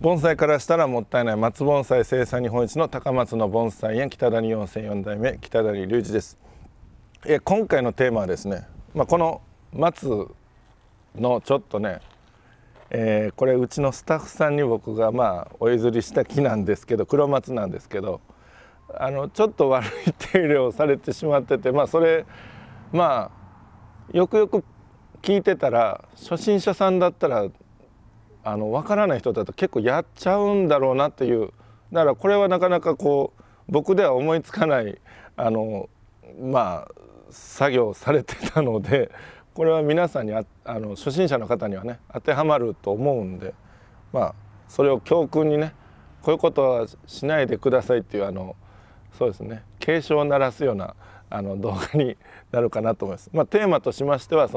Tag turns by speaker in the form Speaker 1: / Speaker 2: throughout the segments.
Speaker 1: 盆栽からしたらもったいない松盆栽生産日本一の高松の盆栽園北谷4世4代目北谷隆二です。今回のテーマはですね、この松のちょっとね、これうちのスタッフさんに僕がお譲りした木なんですけど、黒松なんですけど、ちょっと悪い手入れをされてしまってて、それよくよく聞いてたら初心者さんだったら分からない人だと結構やっちゃうんだろうなっていう、だからこれはなかなか僕では思いつかない作業されてたので、これは皆さんに初心者の方にはね当てはまると思うんで、それを教訓にね、こういうことはしないでくださいっていうそうですね、警鐘を鳴らすような動画になるかなと思います。テーマとしましては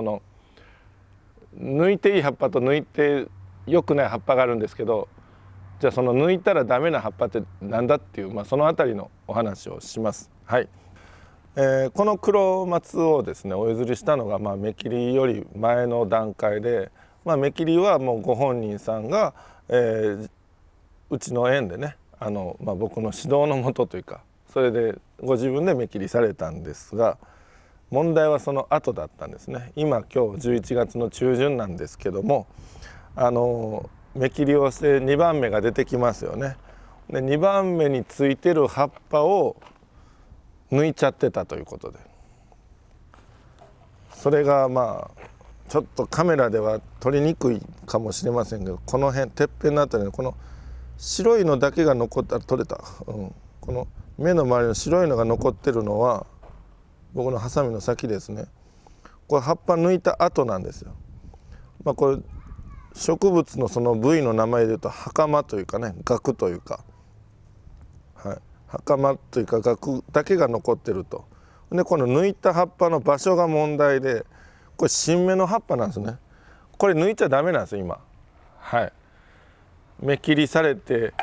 Speaker 1: 抜いていい葉っぱと抜いて良くない葉っぱがあるんですけど、じゃあその抜いたらダメな葉っぱってなんだっていう、そのあたりのお話をします。はい。この黒松をですねお譲りしたのが目切りより前の段階で、目切りはもうご本人さんが、うちの園でね僕の指導のもとというか、それでご自分で目切りされたんですが、問題はその後だったんですね。今日11月の中旬なんですけども、目切りをして2番目が出てきますよね。で2番目についてる葉っぱを抜いちゃってたということで、それがちょっとカメラでは撮りにくいかもしれませんけど、この辺てっぺんのあたりにこの白いのだけが残ったら取れた、この目の周りの白いのが残ってるのは僕のハサミの先ですね。これ葉っぱ抜いた後なんですよ。これ植物のその部位の名前で言うと袴というかね、萼というか、袴というか萼だけが残ってると。でこの抜いた葉っぱの場所が問題で、これ新芽の葉っぱなんですね。これ抜いちゃダメなんですよ今。目切りされて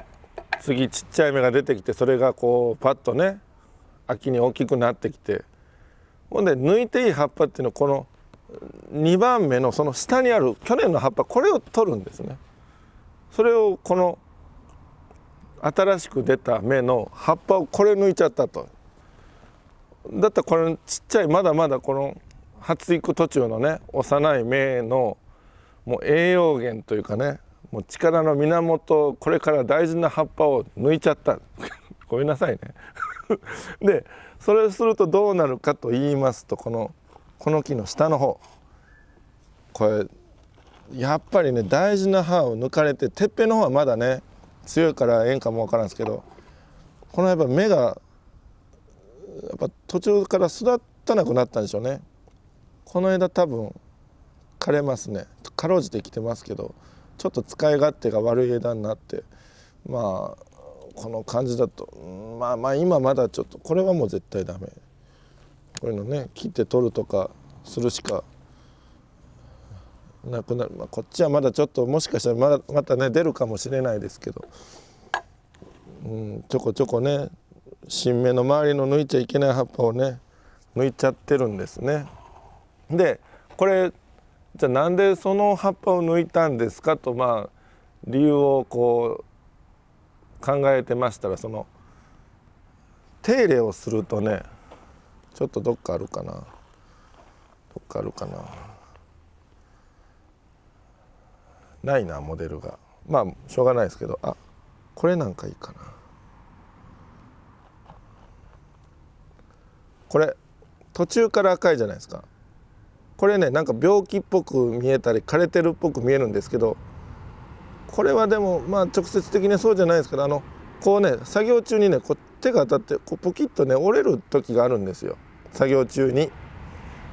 Speaker 1: 次ちっちゃい芽が出てきて、それがパッとね秋に大きくなってきて、ほんで抜いていい葉っぱっていうのはこの2番目のその下にある去年の葉っぱ、これを取るんですね。それをこの新しく出た芽の葉っぱをこれ抜いちゃったと。だったらこれちっちゃいまだまだこの発育途中のね幼い芽のもう栄養源というかね、もう力の源、これから大事な葉っぱを抜いちゃったごめんなさいねでそれをするとどうなるかと言いますと、この木の下の方、これやっぱりね大事な葉を抜かれて、てっぺんの方はまだね強いからええんかもわからんですけど、このやっぱ芽がやっぱ途中から育たなくなったんでしょうね。この枝多分枯れますね。かろうじてきてますけど、ちょっと使い勝手が悪い枝になって、この感じだと今まだちょっとこれはもう絶対ダメ。こういうのね切って取るとかするしかなくなる。こっちはまだちょっともしかしたらまたね出るかもしれないですけど、ちょこちょこね新芽の周りの抜いちゃいけない葉っぱをね抜いちゃってるんですね。でこれじゃあなんでその葉っぱを抜いたんですかと理由を考えてましたら、その手入れをするとね、ちょっとどっかあるかなないなモデルが。しょうがないですけど、これなんかいいかな。これ途中から赤いじゃないですか。これねなんか病気っぽく見えたり枯れてるっぽく見えるんですけど、これはでも直接的にそうじゃないですけど、作業中にね手が当たってポキッとね折れる時があるんですよ、作業中に。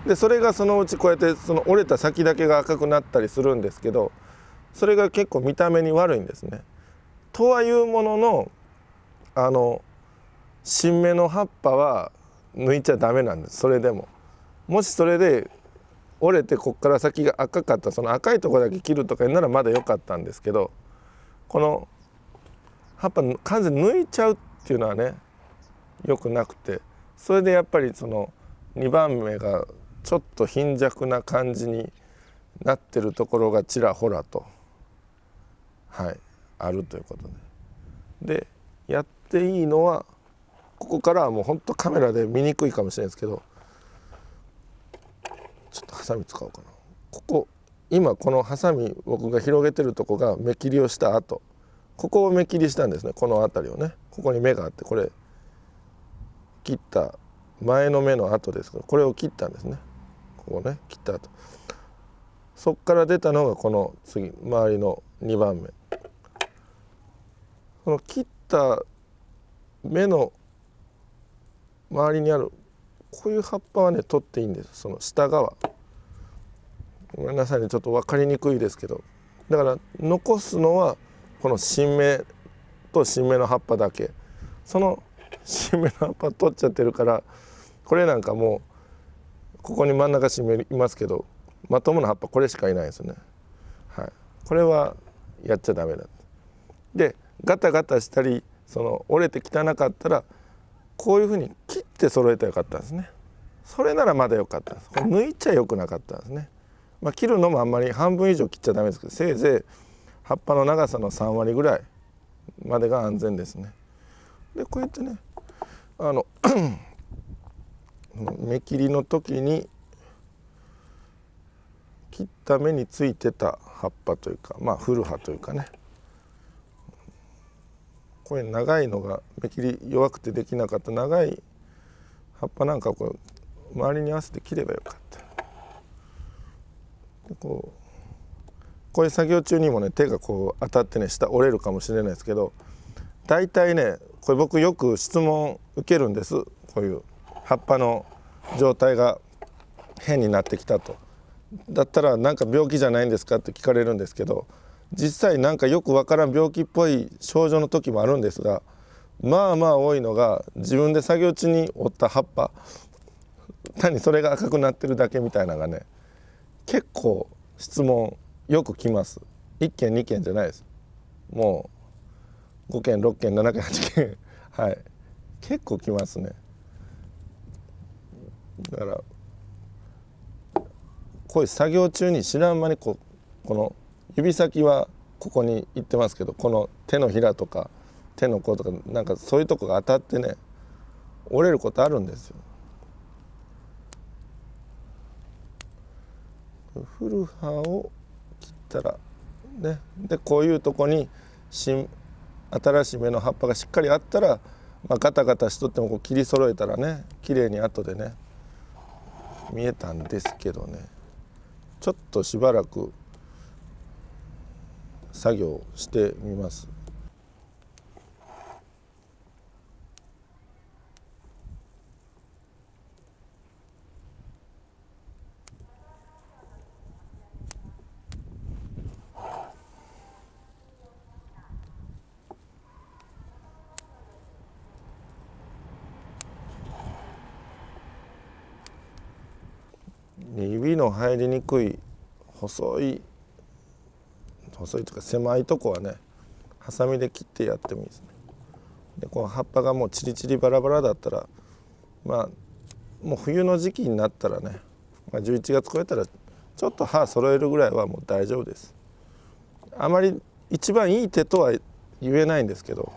Speaker 1: でそれがそのうちこうやってその折れた先だけが赤くなったりするんですけど、それが結構見た目に悪いんですね。とはいうものの新芽の葉っぱは抜いちゃダメなんです。それでももしそれで折れてこっから先が赤かった、その赤いところだけ切るとかならまだ良かったんですけど、この葉っぱ完全に抜いちゃうっていうのはね良くなくて、それでやっぱりその2番目がちょっと貧弱な感じになってるところがちらほらとあるということで、やっていいのはここからはもうほんとカメラで見にくいかもしれないですけど、ちょっとハサミ使おうかな。ここ今このハサミ僕が広げてるとこが目切りをした後、ここを目切りしたんですね。この辺りをね、ここに目があって、これ切った前の目の跡ですけど、これを切ったんですね。ここね切った後、そっから出たのがこの次周りの2番目。この切った目の周りにあるこういう葉っぱはね取っていいんです。その下側、ごめんなさいね、ちょっと分かりにくいですけど、だから残すのはこの新芽と新芽の葉っぱだけ。その新芽の葉っぱ取っちゃってるから、これなんかもうここに真ん中新芽いますけど、まともな葉っぱこれしかいないですよね。はい、これはやっちゃダメだ。でガタガタしたりその折れて汚かったらこういうふうに切って揃えたらよかったんですね。それならまだよかったんです。これ抜いちゃよくなかったんですね。切るのもあんまり半分以上切っちゃダメですけど、せいぜい葉っぱの長さの3割ぐらいまでが安全ですね。でこうやってね目切りの時に切った目についてた葉っぱというか、古葉というかね、これ長いのが目切り弱くてできなかった長い葉っぱなんかをこう周りに合わせて切ればよかった。でこういう作業中にもね手がこう当たってね下折れるかもしれないですけど、大体ねこれ僕よく質問受けるんです。こういう葉っぱの状態が変になってきたと、だったらなんか病気じゃないんですかって聞かれるんですけど、実際なんかよくわからん病気っぽい症状の時もあるんですが、まあまあ多いのが自分で作業中に折った葉っぱ、単にそれが赤くなってるだけみたいなのがね結構質問よく来ます。1件2件じゃないです。もう5件6件7件8件はい、結構来ますね。だからこういう作業中に知らん間にこの指先はここに行ってますけど、この手のひらとか手の甲とかなんかそういうとこが当たってね折れることあるんですよ。古葉を切ったらね、でこういうとこに新しい芽の葉っぱがしっかりあったら、ガタガタしとってもこう切り揃えたらね綺麗に後でね見えたんですけどね、ちょっとしばらく作業してみます。指の入りにくい細いというか狭いとこはねハサミで切ってやってもいいですね。でこの葉っぱがもうチリチリバラバラだったらもう冬の時期になったらね、11月超えたらちょっと刃揃えるぐらいはもう大丈夫です。あまり一番いい手とは言えないんですけど、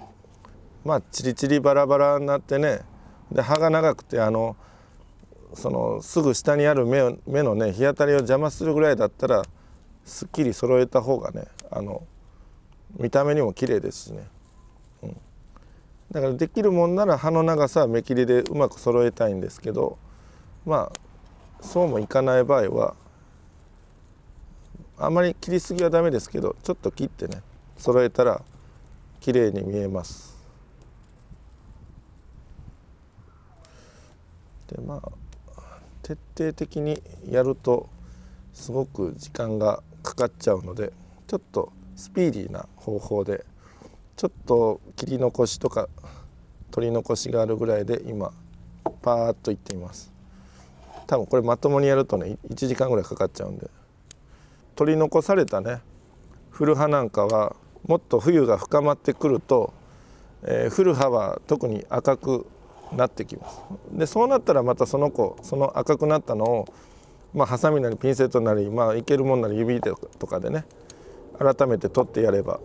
Speaker 1: チリチリバラバラになってね、で刃が長くてそのすぐ下にある目のね日当たりを邪魔するぐらいだったらすっきり揃えた方がね見た目にも綺麗ですしね、だからできるもんなら刃の長さは目切りでうまく揃えたいんですけど、そうもいかない場合はあまり切りすぎはダメですけど、ちょっと切ってね揃えたら綺麗に見えます。で徹底的にやるとすごく時間がかかっちゃうので、ちょっとスピーディーな方法でちょっと切り残しとか取り残しがあるぐらいで今パーッといってみます。多分これまともにやるとね1時間ぐらいかかっちゃうんで、取り残されたね古葉なんかはもっと冬が深まってくると、古葉は特に赤くなってきます。でそうなったらまたその赤くなったのをハサミなりピンセットなりいけるもんなり指とかでね改めて取ってやれば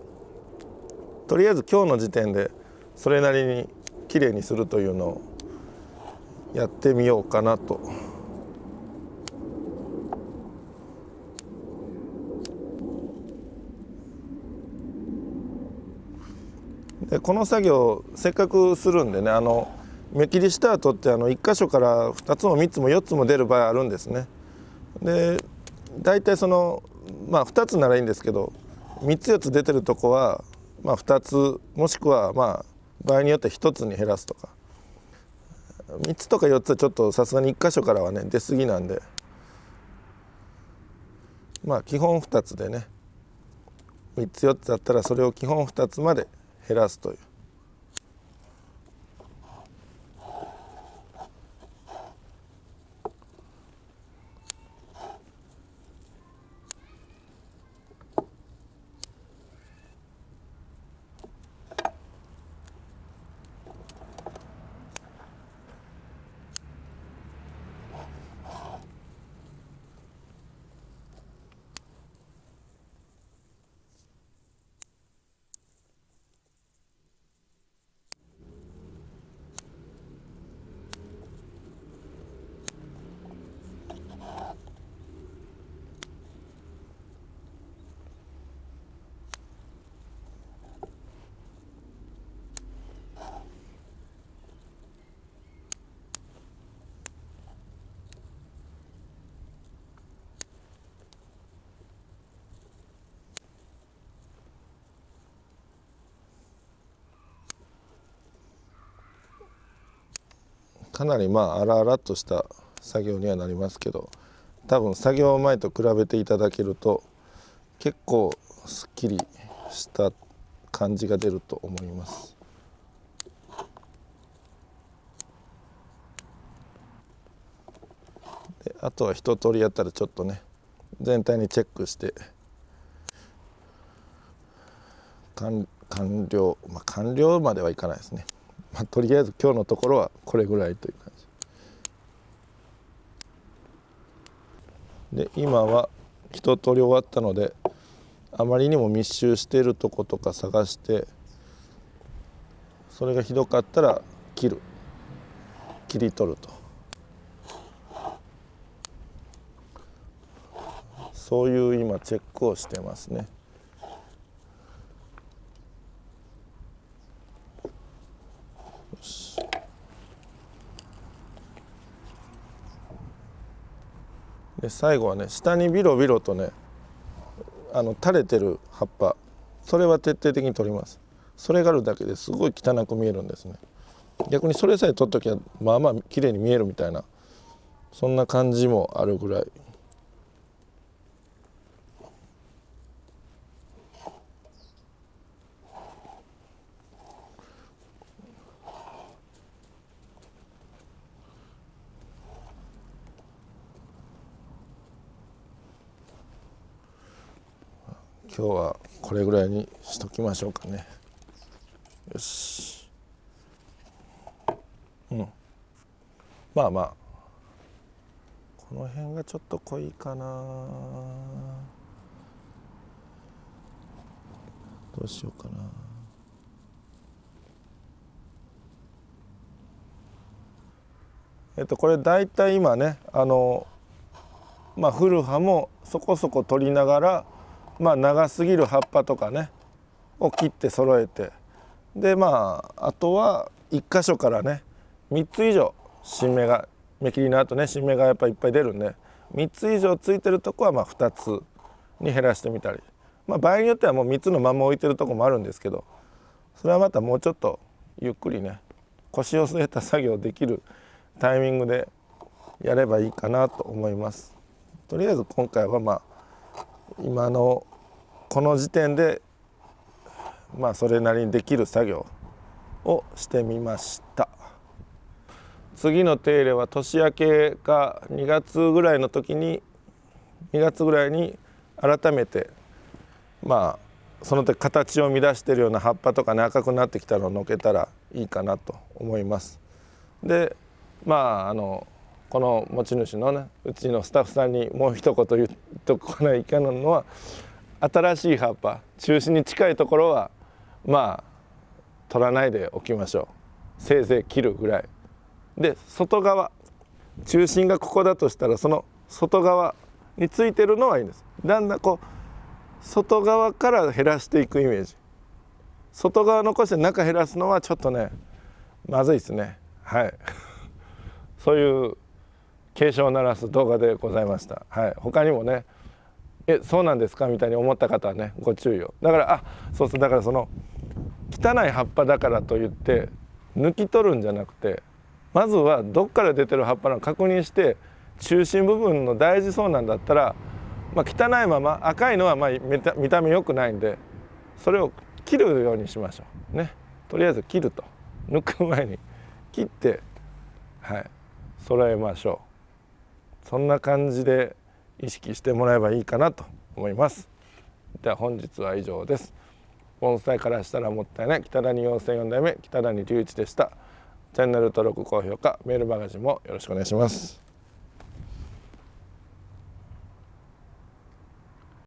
Speaker 1: とりあえず今日の時点でそれなりにきれいにするというのをやってみようかなと。でこの作業せっかくするんでね、目切りした後って1箇所から2つも3つも4つも出る場合あるんですね。で大体2つならいいんですけど、3つ4つ出てるとこは2つ、もしくは場合によって1つに減らすとか、3つとか4つはちょっとさすがに1箇所からはね出過ぎなんで、基本2つでね、3つ4つだったらそれを基本2つまで減らすという。かなり荒々とした作業にはなりますけど、多分作業前と比べていただけると結構すっきりした感じが出ると思います。であとは一通りやったらちょっとね全体にチェックして完了、完了まではいかないですね。とりあえず今日のところはこれぐらいという感じで、今は一通り終わったので、あまりにも密集しているとことか探して、それがひどかったら切り取ると、そういう今チェックをしてますね。で最後はね、下にビロビロとね垂れてる葉っぱ、それは徹底的に取ります。それがあるだけですごい汚く見えるんですね。逆にそれさえ取っときゃ綺麗に見えるみたいな、そんな感じもあるぐらい。今日はこれぐらいにしときましょうかね。よし。この辺がちょっと濃いかな。どうしようかな。これだいたい今ね古葉もそこそこ取りながら、長すぎる葉っぱとかねを切って揃えて、であとは1箇所からね3つ以上新芽が、芽切りの後ね新芽がやっぱりいっぱい出るんで、3つ以上ついてるとこは2つに減らしてみたり、場合によってはもう3つのまま置いてるとこもあるんですけど、それはまたもうちょっとゆっくりね腰を据えた作業できるタイミングでやればいいかなと思います。とりあえず今回は今のこの時点でそれなりにできる作業をしてみました。次の手入れは年明けか2月ぐらいの時に、2月ぐらいに改めてその時形を乱しているような葉っぱとかね、赤くなってきたのをのけたらいいかなと思います。でこの持ち主のね、うちのスタッフさんにもう一言言っとかないかんのは、新しい葉っぱ、中心に近いところはまあ取らないでおきましょう。せいぜい切るぐらいで、外側、中心がここだとしたらその外側についてるのはいいんです。だんだんこう外側から減らしていくイメージ。外側残して中減らすのはちょっとねまずいですね。はいそういう警鐘を鳴らす動画でございました。はい、他にもねそうなんですかみたいに思った方はねご注意を。だからそうそう、だからその汚い葉っぱだからといって抜き取るんじゃなくて、まずはどっから出てる葉っぱなのか確認して、中心部分の大事そうなんだったら、汚いまま赤いのは見た目良くないんで、それを切るようにしましょうね。とりあえず切ると、抜く前に切って、はい、揃えましょう。そんな感じで意識してもらえばいいかなと思います。では本日は以上です。盆栽からしたらもったいない北谷養成4代目北谷隆一でした。チャンネル登録、高評価、メールマガジンもよろしくお願いします。